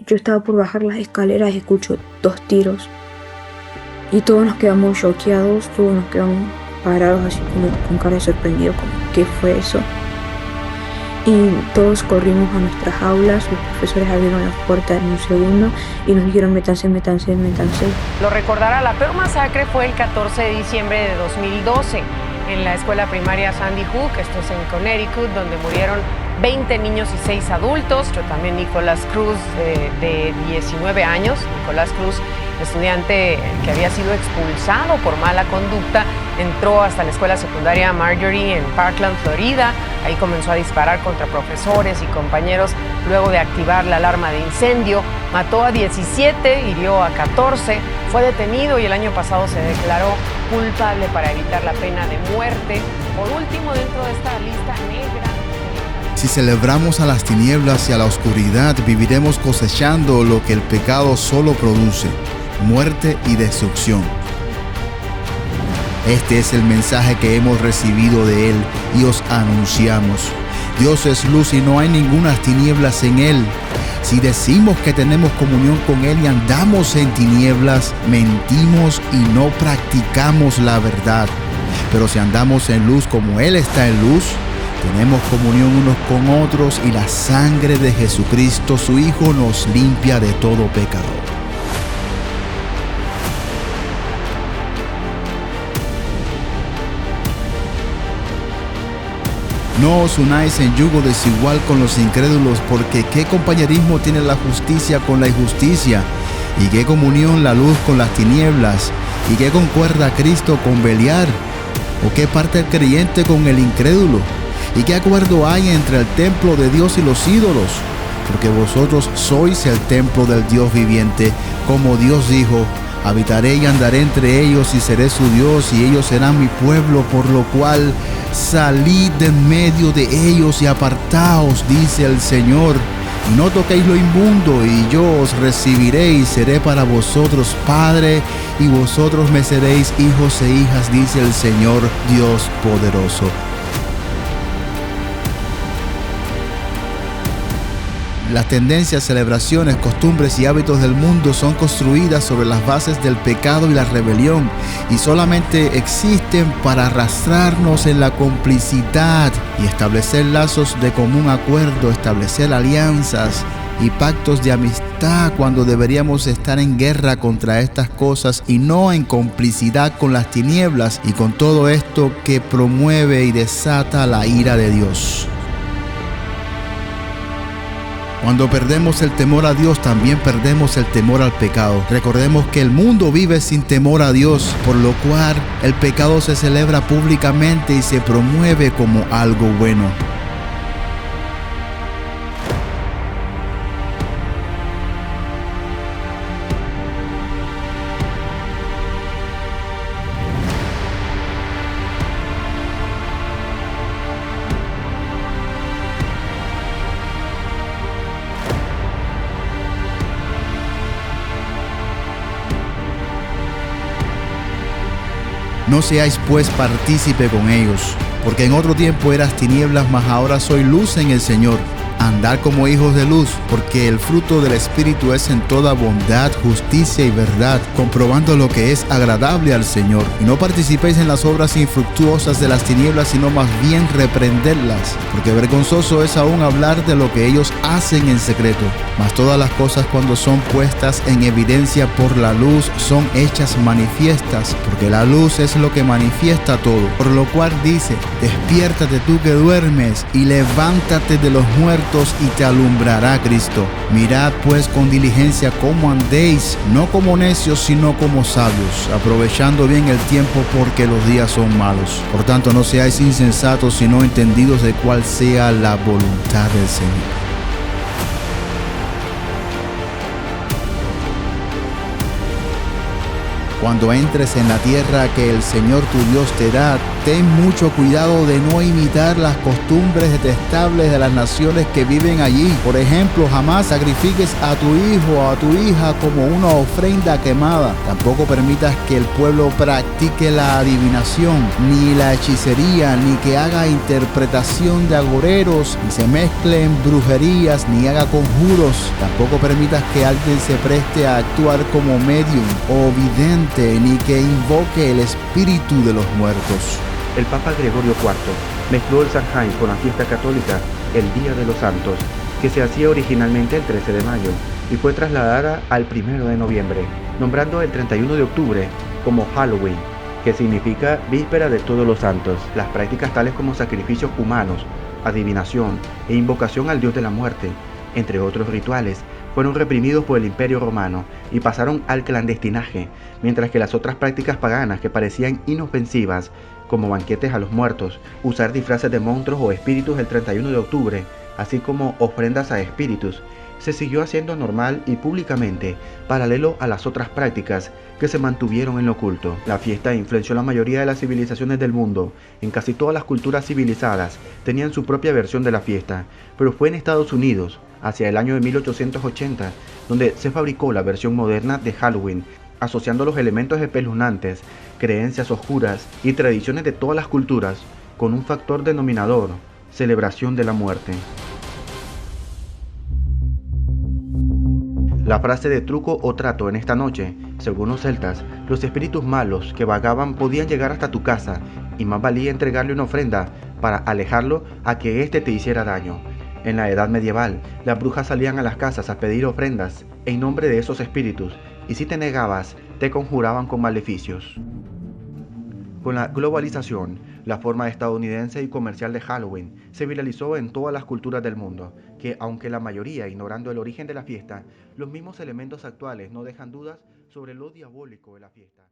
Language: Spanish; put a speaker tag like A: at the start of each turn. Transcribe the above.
A: yo estaba por bajar las escaleras y escucho 2 tiros. Y todos nos quedamos choqueados, todos nos quedamos parados así como con cara de sorprendido, como ¿qué fue eso? Y todos corrimos a nuestras aulas, los profesores abrieron la puerta en un segundo y nos dijeron métanse, métanse, métanse.
B: Lo recordará, la peor masacre fue el 14 de diciembre de 2012 en la escuela primaria Sandy Hook, esto es en Connecticut, donde murieron 20 niños y 6 adultos. Yo también Nicolás Cruz, de 19 años. Nicolás Cruz, estudiante que había sido expulsado por mala conducta, entró hasta la escuela secundaria Marjorie en Parkland, Florida. Ahí comenzó a disparar contra profesores y compañeros luego de activar la alarma de incendio. Mató a 17, hirió a 14, fue detenido y el año pasado se declaró culpable para evitar la pena de muerte. Por último, dentro de esta lista negra.
C: Si celebramos a las tinieblas y a la oscuridad, viviremos cosechando lo que el pecado solo produce: muerte y destrucción. Este es el mensaje que hemos recibido de Él y os anunciamos. Dios es luz y no hay ninguna tinieblas en Él. Si decimos que tenemos comunión con Él y andamos en tinieblas, mentimos y no practicamos la verdad. Pero si andamos en luz como Él está en luz, tenemos comunión unos con otros y la sangre de Jesucristo, su Hijo, nos limpia de todo pecado. No os unáis en yugo desigual con los incrédulos, porque ¿qué compañerismo tiene la justicia con la injusticia? ¿Y qué comunión la luz con las tinieblas? ¿Y qué concuerda Cristo con Beliar? ¿O qué parte el creyente con el incrédulo? ¿Y qué acuerdo hay entre el templo de Dios y los ídolos? Porque vosotros sois el templo del Dios viviente, como Dios dijo: habitaré y andaré entre ellos y seré su Dios y ellos serán mi pueblo, por lo cual salid de en medio de ellos y apartaos, dice el Señor, y no toquéis lo inmundo, y yo os recibiré y seré para vosotros Padre, y vosotros me seréis hijos e hijas, dice el Señor Dios poderoso. Las tendencias, celebraciones, costumbres y hábitos del mundo son construidas sobre las bases del pecado y la rebelión y solamente existen para arrastrarnos en la complicidad y establecer lazos de común acuerdo, establecer alianzas y pactos de amistad cuando deberíamos estar en guerra contra estas cosas y no en complicidad con las tinieblas y con todo esto que promueve y desata la ira de Dios. Cuando perdemos el temor a Dios, también perdemos el temor al pecado. Recordemos que el mundo vive sin temor a Dios, por lo cual el pecado se celebra públicamente y se promueve como algo bueno. No seáis pues partícipe con ellos, porque en otro tiempo eras tinieblas, mas ahora soy luz en el Señor. Andad como hijos de luz, porque el fruto del Espíritu es en toda bondad, justicia y verdad, comprobando lo que es agradable al Señor. Y no participéis en las obras infructuosas de las tinieblas, sino más bien reprenderlas, porque vergonzoso es aún hablar de lo que ellos hacen en secreto. Mas todas las cosas, cuando son puestas en evidencia por la luz, son hechas manifiestas, porque la luz es lo que manifiesta todo. Por lo cual dice: despiértate tú que duermes, y levántate de los muertos, y te alumbrará Cristo. Mirad pues con diligencia cómo andéis, no como necios, sino como sabios, aprovechando bien el tiempo, porque los días son malos. Por tanto, no seáis insensatos, sino entendidos de cuál sea la voluntad del Señor. Cuando entres en la tierra que el Señor tu Dios te da, ten mucho cuidado de no imitar las costumbres detestables de las naciones que viven allí. Por ejemplo, jamás sacrifiques a tu hijo o a tu hija como una ofrenda quemada. Tampoco permitas que el pueblo practique la adivinación, ni la hechicería, ni que haga interpretación de agoreros, ni se mezcle en brujerías, ni haga conjuros. Tampoco permitas que alguien se preste a actuar como medium o vidente, ni que invoque el espíritu de los muertos.
D: El Papa Gregorio IV mezcló el Samhain con la fiesta católica, el Día de los Santos, que se hacía originalmente el 13 de mayo y fue trasladada al 1 de noviembre, nombrando el 31 de octubre como Halloween, que significa Víspera de Todos los Santos. Las prácticas tales como sacrificios humanos, adivinación e invocación al dios de la muerte, entre otros rituales, fueron reprimidos por el Imperio Romano y pasaron al clandestinaje, mientras que las otras prácticas paganas que parecían inofensivas, como banquetes a los muertos, usar disfraces de monstruos o espíritus el 31 de octubre, así como ofrendas a espíritus, se siguió haciendo normal y públicamente, paralelo a las otras prácticas que se mantuvieron en lo oculto. La fiesta influenció la mayoría de las civilizaciones del mundo. En casi todas las culturas civilizadas tenían su propia versión de la fiesta, pero fue en Estados Unidos, hacia el año de 1880, donde se fabricó la versión moderna de Halloween, asociando los elementos espeluznantes, creencias oscuras y tradiciones de todas las culturas con un factor denominador: celebración de la muerte. La frase de truco o trato en esta noche, según los celtas, los espíritus malos que vagaban podían llegar hasta tu casa y más valía entregarle una ofrenda para alejarlo a que éste te hiciera daño. En la edad medieval, las brujas salían a las casas a pedir ofrendas en nombre de esos espíritus y si te negabas, te conjuraban con maleficios. Con la globalización, la forma estadounidense y comercial de Halloween se viralizó en todas las culturas del mundo, que aunque la mayoría ignorando el origen de la fiesta, los mismos elementos actuales no dejan dudas sobre lo diabólico de la fiesta.